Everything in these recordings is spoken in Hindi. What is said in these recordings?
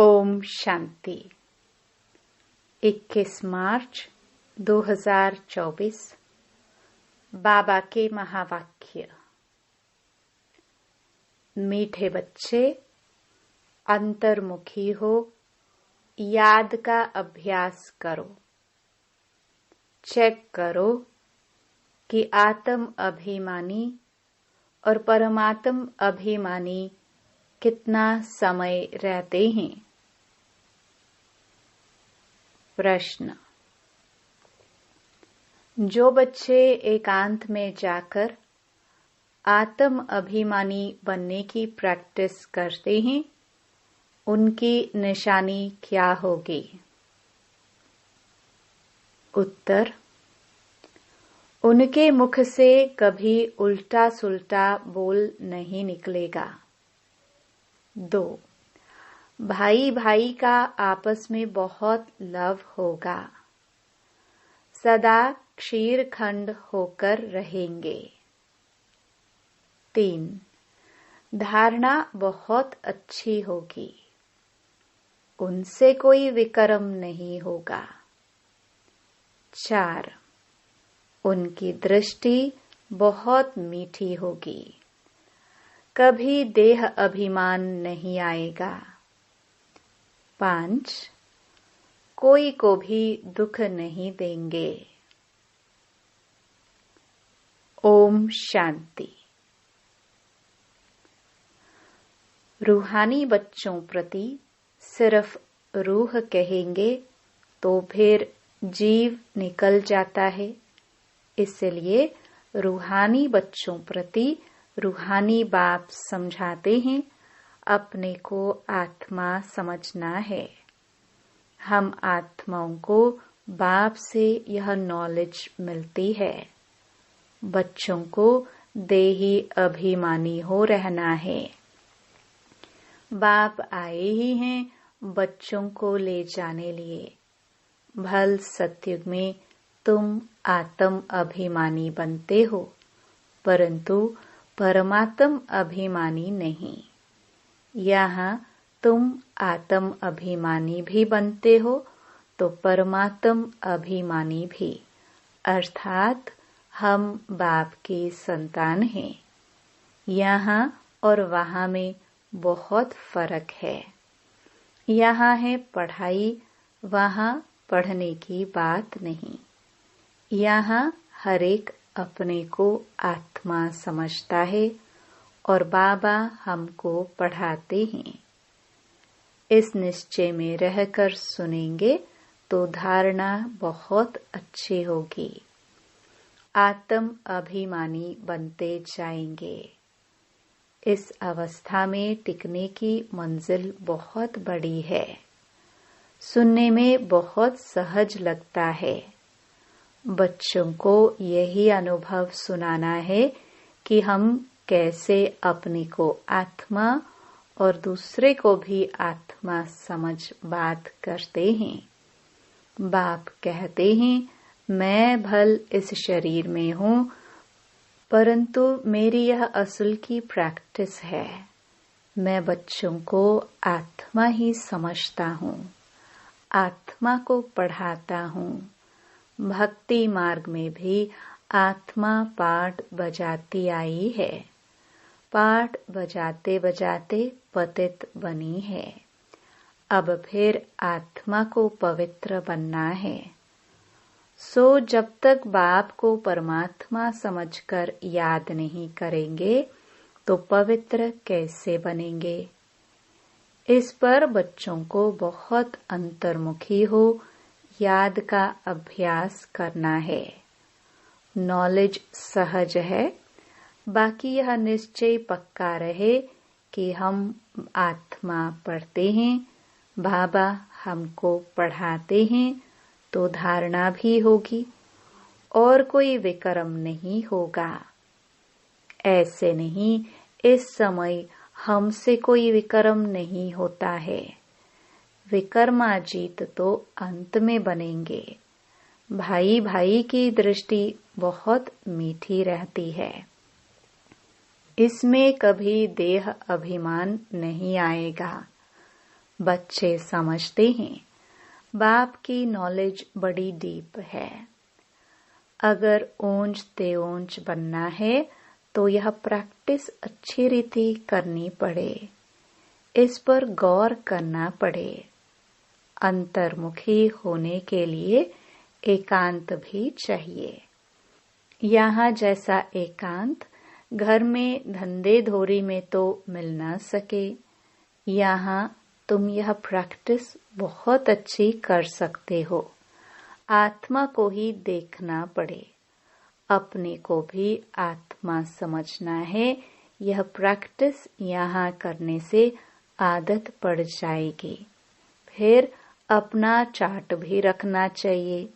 ओम शांति। 21 मार्च 2024 बाबा के महावाक्य। मीठे बच्चे, अंतर्मुखी हो, याद का अभ्यास करो। चेक करो कि आत्म अभिमानी और परमात्म अभिमानी कितना समय रहते हैं। प्रश्न: जो बच्चे एकांत में जाकर आत्म अभिमानी बनने की प्रैक्टिस करते हैं, उनकी निशानी क्या होगी? उत्तर: उनके मुख से कभी उल्टा सुल्टा बोल नहीं निकलेगा। 2. भाई भाई का आपस में बहुत लव होगा। सदा क्षीरखंड होकर रहेंगे। 3. धारणा बहुत अच्छी होगी। उनसे कोई विकर्म नहीं होगा। 4. उनकी दृष्टि बहुत मीठी होगी। कभी देह अभिमान नहीं आएगा। 5. कोई को भी दुख नहीं देंगे। ओम शांति। रूहानी बच्चों प्रति सिर्फ रूह कहेंगे तो फिर जीव निकल जाता है। इसलिए रूहानी बच्चों प्रति रूहानी बाप समझाते हैं, अपने को आत्मा समझना है। हम आत्माओं को बाप से यह नॉलेज मिलती है। बच्चों को देही अभिमानी हो रहना है। बाप आए ही हैं बच्चों को ले जाने लिए। भल सत्युग में तुम आत्म अभिमानी बनते हो, परंतु परमात्म अभिमानी नहीं। यहाँ तुम आत्म अभिमानी भी बनते हो तो परमात्म अभिमानी भी, अर्थात हम बाप की संतान हैं। यहाँ और वहाँ में बहुत फर्क है। यहाँ है पढ़ाई, वहाँ पढ़ने की बात नहीं। यहाँ हर एक अपने को आत्मा समझता है और बाबा हमको पढ़ाते हैं। इस निश्चय में रहकर सुनेंगे तो धारणा बहुत अच्छी होगी। आत्म अभिमानी बनते जाएंगे। इस अवस्था में टिकने की मंजिल बहुत बड़ी है। सुनने में बहुत सहज लगता है। बच्चों को यही अनुभव सुनाना है कि हम कैसे अपने को आत्मा और दूसरे को भी आत्मा समझ बात करते हैं। बाप कहते हैं, मैं भल इस शरीर में हूँ, परंतु मेरी यह असल की प्रैक्टिस है। मैं बच्चों को आत्मा ही समझता हूँ, आत्मा को पढ़ाता हूँ। भक्ति मार्ग में भी आत्मा पाठ बजाती आई है। पाठ बजाते बजाते पतित बनी है। अब फिर आत्मा को पवित्र बनना है। सो जब तक बाप को परमात्मा समझकर याद नहीं करेंगे तो पवित्र कैसे बनेंगे? इस पर बच्चों को बहुत अंतर्मुखी हो याद का अभ्यास करना है। नॉलेज सहज है, बाकी यह निश्चय पक्का रहे कि हम आत्मा पढ़ते हैं, बाबा हमको पढ़ाते हैं, तो धारणा भी होगी और कोई विकर्म नहीं होगा। ऐसे नहीं, इस समय हमसे कोई विकर्म नहीं होता है। विकर्माजीत तो अंत में बनेंगे। भाई भाई की दृष्टि बहुत मीठी रहती है। इसमें कभी देह अभिमान नहीं आएगा। बच्चे समझते हैं बाप की नॉलेज बड़ी डीप है। अगर ऊंच ते ऊंच बनना है तो यह प्रैक्टिस अच्छी रीति करनी पड़े, इस पर गौर करना पड़े। अंतर्मुखी होने के लिए एकांत भी चाहिए। यहाँ जैसा एकांत घर में धंधे धोरी में तो मिल ना सके, यहाँ तुम यह प्रैक्टिस बहुत अच्छी कर सकते हो। आत्मा को ही देखना पड़े, अपने को भी आत्मा समझना है। यह प्रैक्टिस यहाँ करने से आदत पड़ जाएगी। फिर अपना चार्ट भी रखना चाहिए,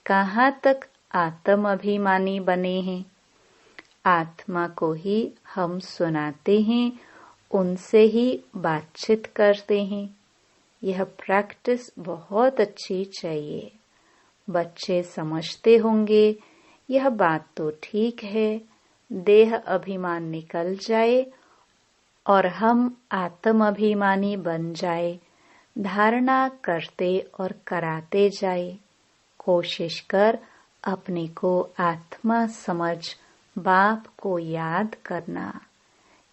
कहाँ तक आत्म अभिमानी बने हैं। आत्मा को ही हम सुनाते हैं, उनसे ही बातचीत करते हैं। यह प्रैक्टिस बहुत अच्छी चाहिए। बच्चे समझते होंगे यह बात तो ठीक है, देह अभिमान निकल जाए और हम आत्म अभिमानी बन जाए। धारणा करते और कराते जाए। कोशिश कर अपने को आत्मा समझ बाप को याद करना।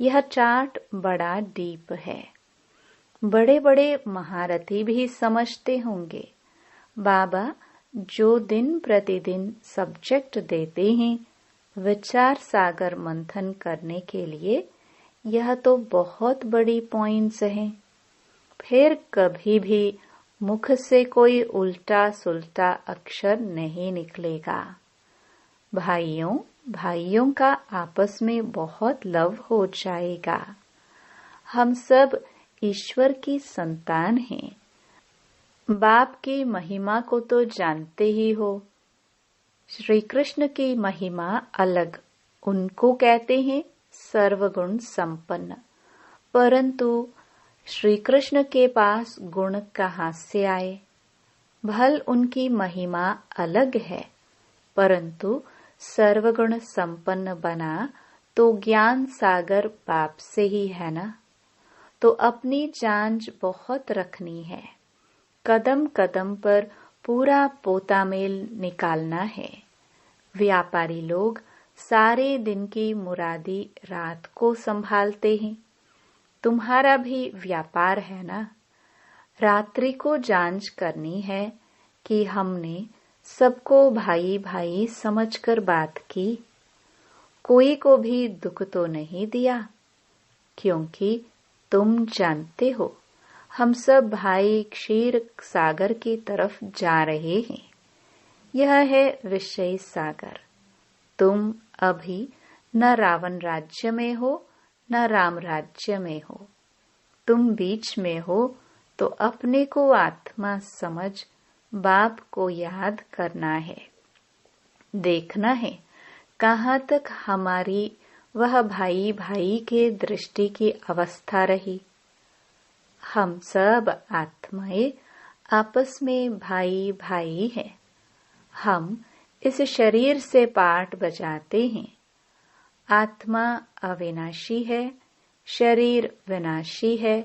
यह चार्ट बड़ा डीप है। बड़े बड़े महारथी भी समझते होंगे। बाबा जो दिन प्रतिदिन सब्जेक्ट देते हैं विचार सागर मंथन करने के लिए, यह तो बहुत बड़ी पॉइंट्स हैं। फिर कभी भी मुख से कोई उल्टा सुल्टा अक्षर नहीं निकलेगा। भाइयों भाइयों का आपस में बहुत लव हो जाएगा। हम सब ईश्वर की संतान हैं। बाप की महिमा को तो जानते ही हो। श्री कृष्ण की महिमा अलग, उनको कहते हैं सर्वगुण संपन्न। परंतु श्री कृष्ण के पास गुण कहाँ से आए? भल उनकी महिमा अलग है, परंतु सर्वगुण संपन्न बना तो ज्ञान सागर बाप से ही है ना। तो अपनी जांच बहुत रखनी है। कदम कदम पर पूरा पोतामेल निकालना है। व्यापारी लोग सारे दिन की मुरादी रात को संभालते हैं। तुम्हारा भी व्यापार है ना। रात्रि को जांच करनी है कि हमने सबको भाई भाई समझकर बात की, कोई को भी दुख तो नहीं दिया, क्योंकि तुम जानते हो हम सब भाई क्षीर सागर की तरफ जा रहे हैं। यह है विषय सागर। तुम अभी न रावण राज्य में हो न राम राज्य में हो, तुम बीच में हो। तो अपने को आत्मा समझ बाप को याद करना है। देखना है कहाँ तक हमारी वह भाई भाई के दृष्टि की अवस्था रही। हम सब आत्माएं आपस में भाई भाई हैं। हम इस शरीर से पाठ बजाते हैं। आत्मा अविनाशी है, शरीर विनाशी है।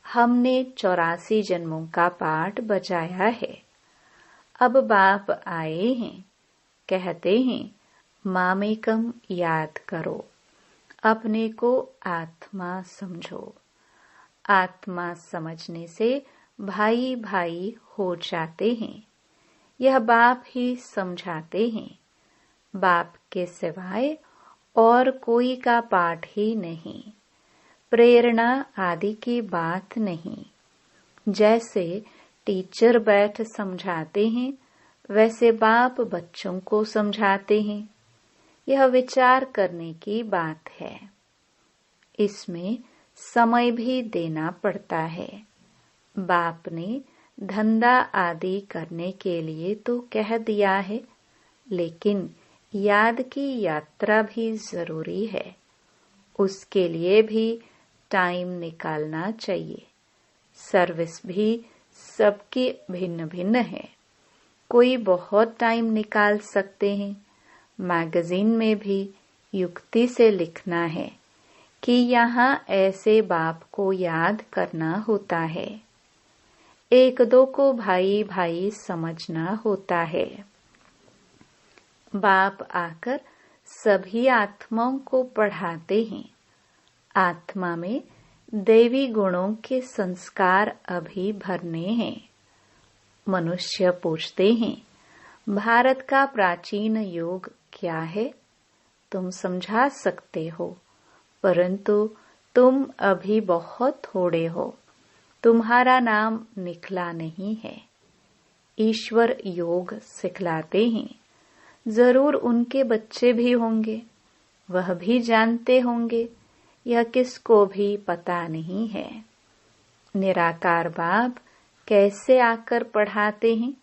हमने 84 जन्मों का पाठ बजाया है। अब बाप आए हैं, कहते हैं मामेकम याद करो, अपने को आत्मा समझो। आत्मा समझने से भाई भाई हो जाते हैं। यह बाप ही समझाते हैं। बाप के सिवाय और कोई का पाठ ही नहीं, प्रेरणा आदि की बात नहीं। जैसे टीचर बैठ समझाते हैं, वैसे बाप बच्चों को समझाते हैं। यह विचार करने की बात है। इसमें समय भी देना पड़ता है। बाप ने धंधा आदि करने के लिए तो कह दिया है, लेकिन याद की यात्रा भी जरूरी है। उसके लिए भी टाइम निकालना चाहिए। सर्विस भी सबकी भिन्न भिन्न है। कोई बहुत टाइम निकाल सकते हैं। मैगजीन में भी युक्ति से लिखना है कि यहाँ ऐसे बाप को याद करना होता है। एक दो को भाई भाई समझना होता है। बाप आकर सभी आत्माओं को पढ़ाते हैं। आत्मा में दैवी गुणों के संस्कार अभी भरने हैं। मनुष्य पूछते हैं, भारत का प्राचीन योग क्या है? तुम समझा सकते हो, परंतु तुम अभी बहुत थोड़े हो। तुम्हारा नाम निकला नहीं है। ईश्वर योग सिखलाते हैं। जरूर उनके बच्चे भी होंगे, वह भी जानते होंगे। यह किसको भी पता नहीं है। निराकार बाप कैसे आकर पढ़ाते हैं?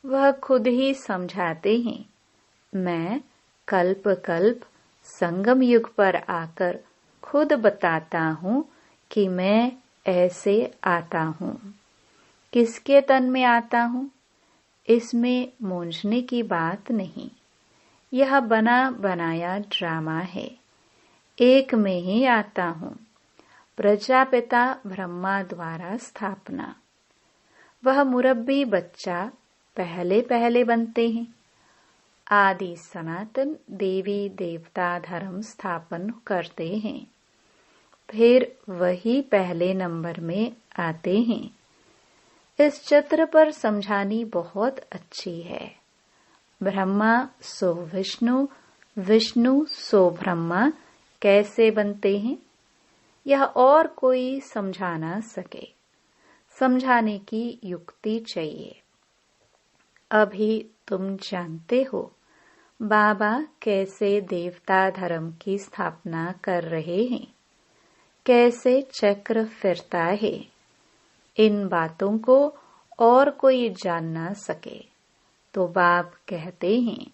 वह खुद ही समझाते हैं। मैं कल्प कल्प संगम युग पर आकर खुद बताता हूँ कि मैं ऐसे आता हूँ। किसके तन में आता हूँ? इसमें मूंझने की बात नहीं। यह बना बनाया ड्रामा है। एक में ही आता हूँ। प्रजापिता ब्रह्मा द्वारा स्थापना। वह मुरब्बी बच्चा पहले पहले बनते हैं। आदि सनातन देवी देवता धर्म स्थापन करते हैं। फिर वही पहले नंबर में आते हैं। इस चित्र पर समझानी बहुत अच्छी है। ब्रह्मा सो विष्णु, विष्णु सो ब्रह्मा कैसे बनते हैं? यह और कोई समझा ना सके। समझाने की युक्ति चाहिए। अभी तुम जानते हो बाबा कैसे देवता धर्म की स्थापना कर रहे हैं, कैसे चक्र फिरता है। इन बातों को और कोई जान ना सके तो बाप कहते हैं,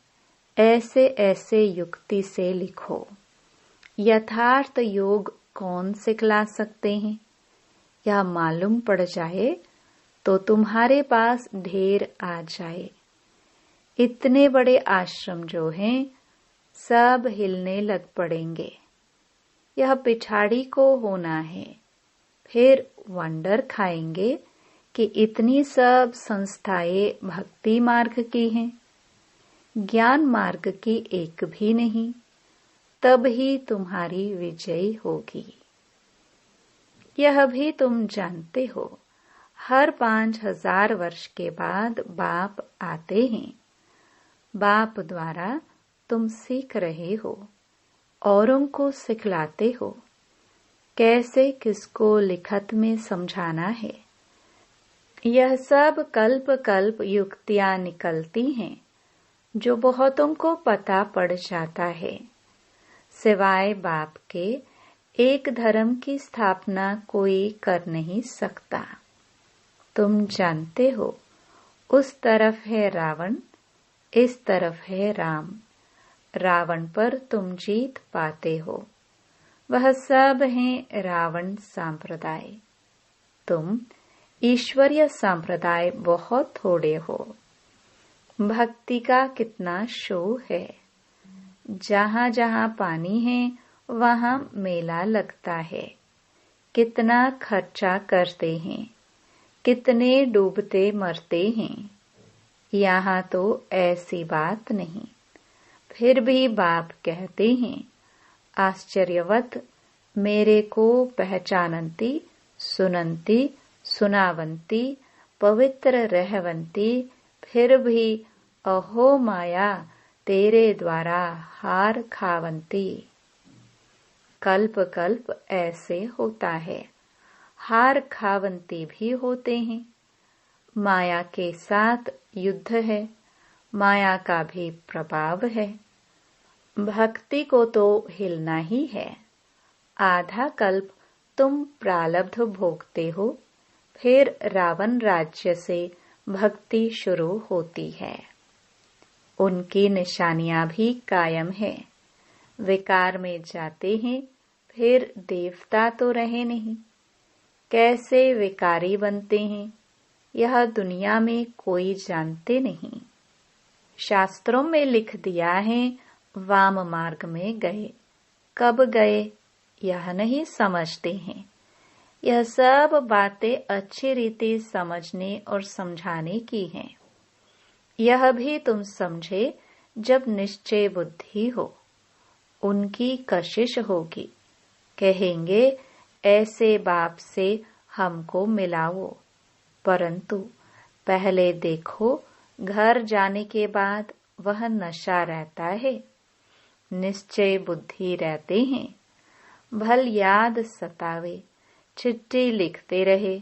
ऐसे ऐसे युक्ति से लिखो। यथार्थ योग कौन सिखला सकते हैं? यह मालूम पड़ जाए तो तुम्हारे पास ढेर आ जाए। इतने बड़े आश्रम जो हैं, सब हिलने लग पड़ेंगे। यह पिछाड़ी को होना है। फिर वंडर खाएंगे कि इतनी सब संस्थाएं भक्ति मार्ग की हैं, ज्ञान मार्ग की एक भी नहीं। तब ही तुम्हारी विजय होगी। यह भी तुम जानते हो, हर 5000 वर्ष के बाद बाप आते हैं। बाप द्वारा तुम सीख रहे हो, औरों को सिखलाते हो। कैसे किसको लिखत में समझाना है। यह सब कल्प कल्प युक्तियां निकलती हैं, जो बहुतों को पता पड़ जाता है। सिवाय बाप के एक धर्म की स्थापना कोई कर नहीं सकता। तुम जानते हो, उस तरफ है रावण, इस तरफ है राम। रावण पर तुम जीत पाते हो। वह सब हैं रावण संप्रदाय। तुम ईश्वरीय संप्रदाय बहुत थोड़े हो। भक्ति का कितना शो है। जहाँ जहाँ पानी है वहाँ मेला लगता है। कितना खर्चा करते हैं, कितने डूबते मरते हैं। यहाँ तो ऐसी बात नहीं। फिर भी बाप कहते हैं, आश्चर्यवत मेरे को पहचानंती, सुनंती, सुनावंती, पवित्र रहवंती, फिर भी अहो माया तेरे द्वारा हार खावंती। कल्प कल्प ऐसे होता है। हार खावंती भी होते हैं। माया के साथ युद्ध है। माया का भी प्रभाव है। भक्ति को तो हिलना ही है। आधा कल्प तुम प्रारब्ध भोगते हो, फिर रावण राज्य से भक्ति शुरू होती है। उनकी निशानियां भी कायम है। विकार में जाते हैं, फिर देवता तो रहे नहीं। कैसे विकारी बनते हैं, यह दुनिया में कोई जानते नहीं। शास्त्रों में लिख दिया है, वाम मार्ग में गए। कब गए यह नहीं समझते हैं। यह सब बातें अच्छी रीति समझने और समझाने की हैं। यह भी तुम समझे जब निश्चय बुद्धि हो, उनकी कशिश होगी, कहेंगे ऐसे बाप से हमको मिलाओ, परंतु पहले देखो घर जाने के बाद वह नशा रहता है, निश्चय बुद्धि रहते हैं। भल याद सतावे, चिट्ठी लिखते रहे,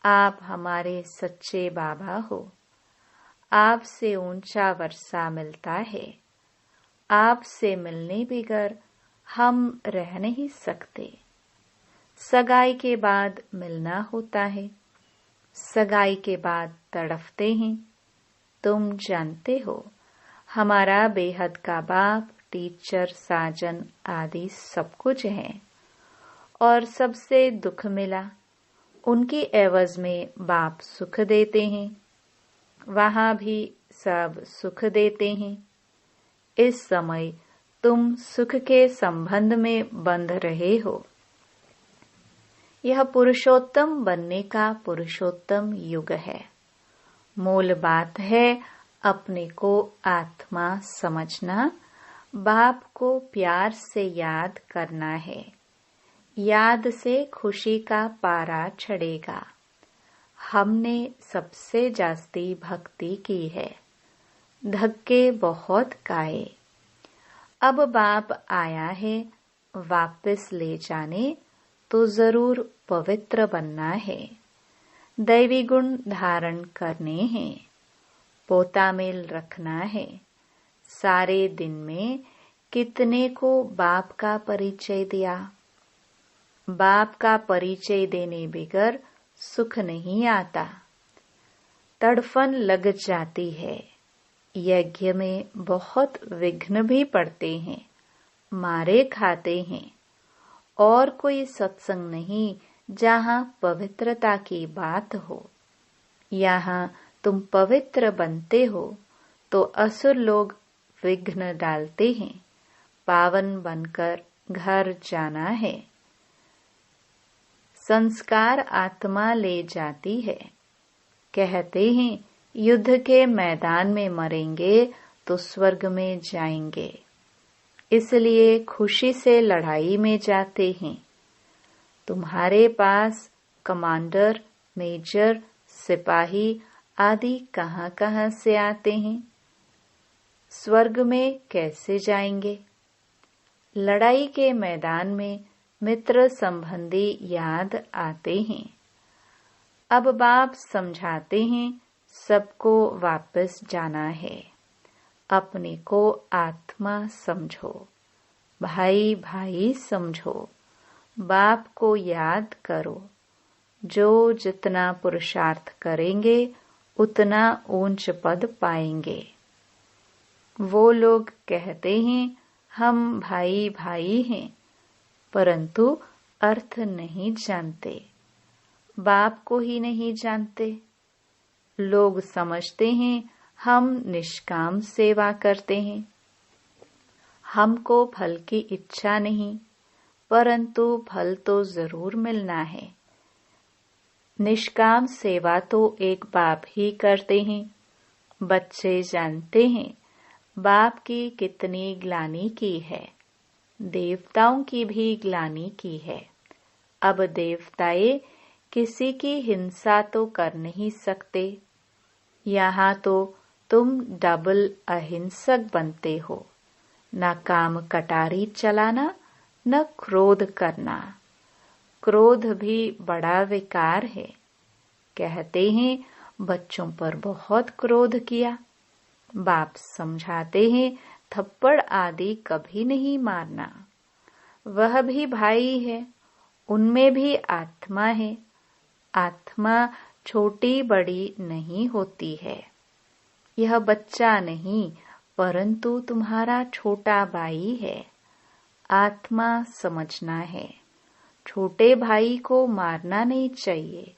आप हमारे सच्चे बाबा हो। आपसे ऊंचा वर्षा मिलता है, आपसे मिलने बगैर हम रह नहीं सकते। सगाई के बाद मिलना होता है, सगाई के बाद तड़फते हैं। तुम जानते हो हमारा बेहद का बाप, टीचर, साजन आदि सब कुछ है, और सबसे दुख मिला, उनकी एवज में बाप सुख देते हैं, वहां भी सब सुख देते हैं। इस समय तुम सुख के संबंध में बंध रहे हो। यह पुरुषोत्तम बनने का पुरुषोत्तम युग है। मूल बात है अपने को आत्मा समझना, बाप को प्यार से याद करना है। याद से खुशी का पारा चढ़ेगा। हमने सबसे जास्ती भक्ति की है, धक्के बहुत खाए। अब बाप आया है वापस ले जाने, तो जरूर पवित्र बनना है, दैवी गुण धारण करने हैं, पोता मेल रखना है। सारे दिन में कितने को बाप का परिचय दिया। बाप का परिचय देने बगैर सुख नहीं आता, तड़फन लग जाती है। यज्ञ में बहुत विघ्न भी पड़ते हैं, मारे खाते हैं। और कोई सत्संग नहीं जहाँ पवित्रता की बात हो। यहाँ तुम पवित्र बनते हो तो असुर लोग विघ्न डालते हैं। पावन बनकर घर जाना है। संस्कार आत्मा ले जाती है। कहते हैं युद्ध के मैदान में मरेंगे तो स्वर्ग में जाएंगे, इसलिए खुशी से लड़ाई में जाते हैं। तुम्हारे पास कमांडर, मेजर, सिपाही आदि कहाँ से आते हैं? स्वर्ग में कैसे जाएंगे? लड़ाई के मैदान में मित्र संबंधी याद आते हैं। अब बाप समझाते हैं सबको वापस जाना है। अपने को आत्मा समझो, भाई भाई समझो, बाप को याद करो। जो जितना पुरुषार्थ करेंगे उतना ऊंच पद पाएंगे। वो लोग कहते हैं हम भाई भाई हैं, परंतु अर्थ नहीं जानते, बाप को ही नहीं जानते। लोग समझते हैं हम निष्काम सेवा करते हैं, हमको फल की इच्छा नहीं, परंतु फल तो जरूर मिलना है। निष्काम सेवा तो एक बाप ही करते हैं। बच्चे जानते हैं बाप की कितनी ग्लानि की है, देवताओं की भी ग्लानि की है। अब देवताएं किसी की हिंसा तो कर नहीं सकते। यहाँ तो तुम डबल अहिंसक बनते हो, न काम कटारी चलाना न क्रोध करना। क्रोध भी बड़ा विकार है। कहते हैं बच्चों पर बहुत क्रोध किया। बाप समझाते हैं थप्पड़ आदि कभी नहीं मारना। वह भी भाई है, उनमें भी आत्मा है। आत्मा छोटी बड़ी नहीं होती है। यह बच्चा नहीं, परंतु तुम्हारा छोटा भाई है। आत्मा समझना है। छोटे भाई को मारना नहीं चाहिए,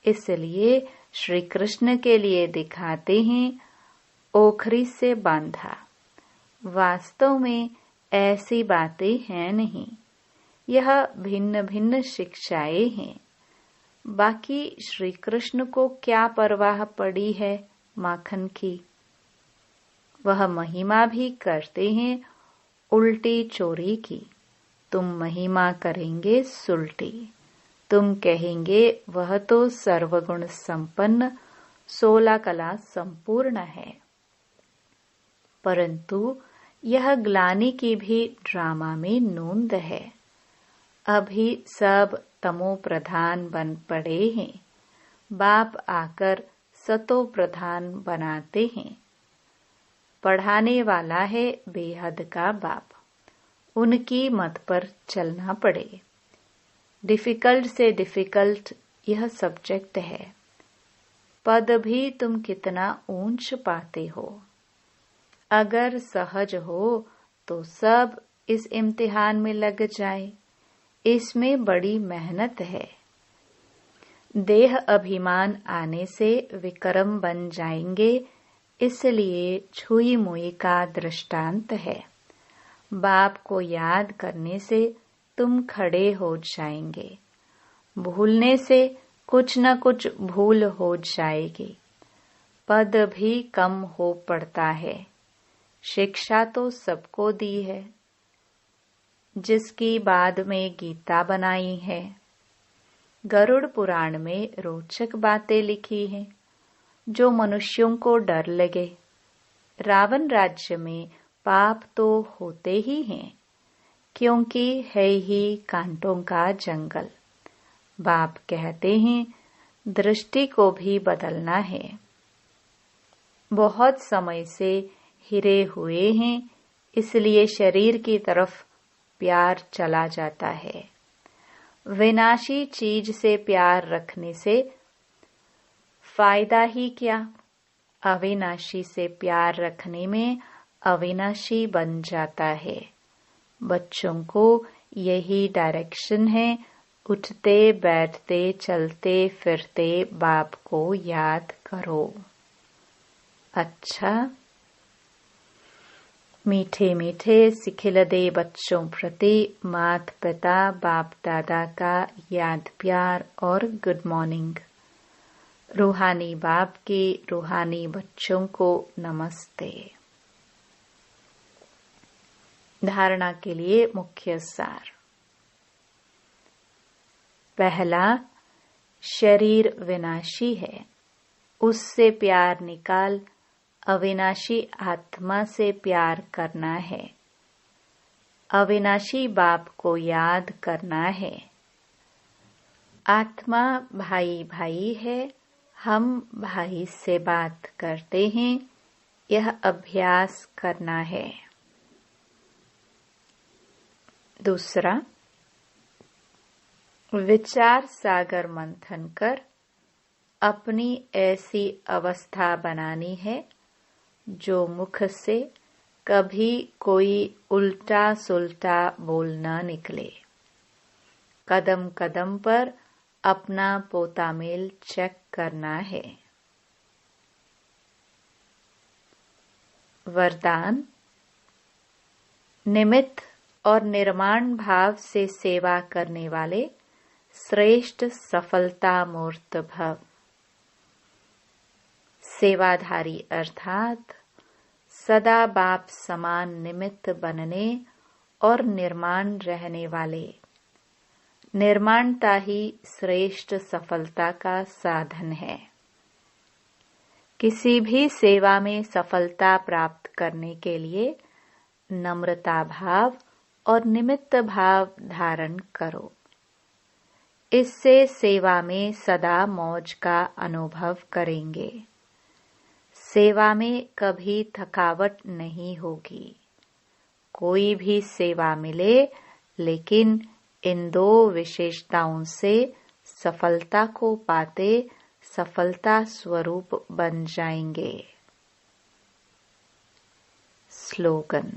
इसलिए श्री कृष्ण के लिए दिखाते हैं ओखरी से बांधा। वास्तव में ऐसी बातें हैं नहीं। यह भिन्न भिन्न शिक्षाएं हैं। बाकी श्री कृष्ण को क्या परवाह पड़ी है माखन की। वह महिमा भी करते हैं उल्टी चोरी की। तुम महिमा करेंगे सुलटी। तुम कहेंगे वह तो सर्वगुण संपन्न 16 कला संपूर्ण है। परंतु यह ग्लानि की भी ड्रामा में नोंद है। अभी सब तमो प्रधान बन पड़े हैं। बाप आकर सतो प्रधान बनाते हैं। पढ़ाने वाला है बेहद का बाप। उनकी मत पर चलना पड़े। डिफिकल्ट से डिफिकल्ट यह सब्जेक्ट है। पद भी तुम कितना ऊंच पाते हो। अगर सहज हो तो सब इस इम्तिहान में लग जाए। इसमें बड़ी मेहनत है। देह अभिमान आने से विक्रम बन जाएंगे, इसलिए छुई मुई का दृष्टांत है। बाप को याद करने से तुम खड़े हो जाएंगे। भूलने से कुछ न कुछ भूल हो जाएगी। पद भी कम हो पड़ता है। शिक्षा तो सबको दी है, जिसकी बाद में गीता बनाई है। गरुड़ पुराण में रोचक बातें लिखी हैं, जो मनुष्यों को डर लगे। रावण राज्य में पाप तो होते ही हैं, क्योंकि है ही कांटों का जंगल। बाप कहते हैं दृष्टि को भी बदलना है। बहुत समय से हिरे हुए हैं, इसलिए शरीर की तरफ प्यार चला जाता है। विनाशी चीज से प्यार रखने से फायदा ही क्या। अविनाशी से प्यार रखने में अविनाशी बन जाता है। बच्चों को यही डायरेक्शन है। उठते बैठते चलते फिरते बाप को याद करो। अच्छा, मीठे मीठे सिखिलदे बच्चों प्रति माता पिता बाप दादा का याद प्यार और गुड मॉर्निंग। रूहानी बाप के रूहानी बच्चों को नमस्ते। धारणा के लिए मुख्य सार। पहला, शरीर विनाशी है, उससे प्यार निकाल अविनाशी आत्मा से प्यार करना है। अविनाशी बाप को याद करना है। आत्मा भाई भाई है, हम भाई से बात करते हैं, यह अभ्यास करना है। दूसरा, विचार सागर मंथन कर अपनी ऐसी अवस्था बनानी है जो मुख से कभी कोई उल्टा सुल्टा बोल न निकले। कदम कदम पर अपना पोतामेल चेक करना है। वरदान, निमित्त और निर्माण भाव से सेवा करने वाले श्रेष्ठ सफलता मूर्त भव। सेवाधारी अर्थात सदा बाप समान निमित्त बनने और निर्माण रहने वाले। निर्माणता ही श्रेष्ठ सफलता का साधन है। किसी भी सेवा में सफलता प्राप्त करने के लिए नम्रता भाव और निमित्त भाव धारण करो। इससे सेवा में सदा मौज का अनुभव करेंगे। सेवा में कभी थकावट नहीं होगी। कोई भी सेवा मिले, लेकिन इन दो विशेषताओं से सफलता को पाते सफलता स्वरूप बन जाएंगे। स्लोगन।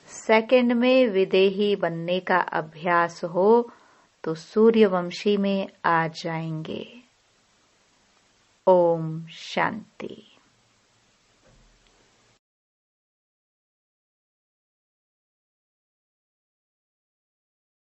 सेकंड में विदेही बनने का अभ्यास हो तो सूर्यवंशी में आ जाएंगे। ओम शांति।